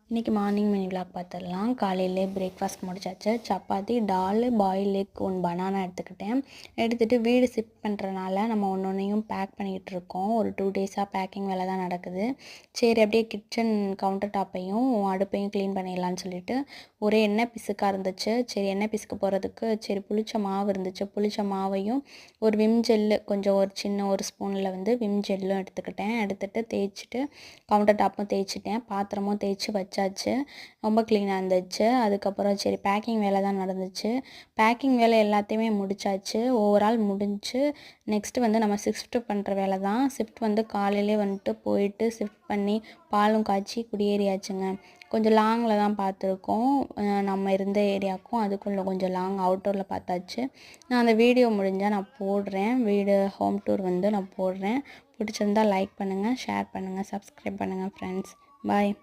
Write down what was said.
இன்றைக்கி morning mini vlog பார்த்துடலாம். காலையிலே பிரேக்ஃபாஸ்ட் முடிச்சாச்சு. சப்பாத்தி, டால், பாயில் எக், 1 பனானா எடுத்துக்கிட்டேன். எடுத்துகிட்டு வீடு ஷிஃப்ட் பண்ணுறனால நம்ம ஒன்று ஒன்றையும் பேக் பண்ணிக்கிட்டு இருக்கோம். ஒரு 2 டேஸாக பேக்கிங் வேலை தான் நடக்குது. சரி, அப்படியே கிச்சன் கவுண்டர் டாப்பையும் அடுப்பையும் க்ளீன் பண்ணிடலான்னு சொல்லிட்டு ஒரே எண்ணெய் பிசுக்காக இருந்துச்சு. சரி, எண்ணெய் பிசுக்கு போகிறதுக்கு புளிச்ச மாவு இருந்துச்சு. புளிச்ச மாவையும் ஒரு விம் ஜெல்லு கொஞ்சம் ஒரு சின்ன ஒரு ஸ்பூனில் விம் ஜெல்லும் எடுத்துக்கிட்டேன். எடுத்துகிட்டு தேய்ச்சிட்டு கவுண்டர் டாப்பும் தேய்ச்சிட்டேன். பாத்திரமும் தேய்ச்சி வச்சாச்சு. ரொம்ப க்ளீனாக இருந்துச்சு. அதுக்கப்புறம் சரி, பேக்கிங் வேலை தான் நடந்துச்சு. பேக்கிங் வேலை எல்லாத்தையுமே முடிச்சாச்சு. ஓவரால் முடிஞ்சு நெக்ஸ்ட்டு நம்ம ஷிஃப்ட் பண்ணுற வேலை தான். ஷிஃப்ட் காலையிலே போயிட்டு ஷிஃப்ட் பண்ணி பாலும் காய்ச்சி குடியேறியாச்சுங்க. கொஞ்சம் லாங்கில் தான் பார்த்துருக்கோம். நம்ம இருந்த ஏரியாவுக்கும் அதுக்குள்ளே கொஞ்சம் லாங் அவுட்டோரில் பார்த்தாச்சு. நான் அந்த வீடியோ முடிஞ்சால் நான் போடுறேன். வீடு ஹோம் டூர் நான் போடுறேன். பிடிச்சிருந்தால் லைக் பண்ணுங்கள், ஷேர் பண்ணுங்கள், சப்ஸ்கிரைப் பண்ணுங்கள் ஃப்ரெண்ட்ஸ். பாய்.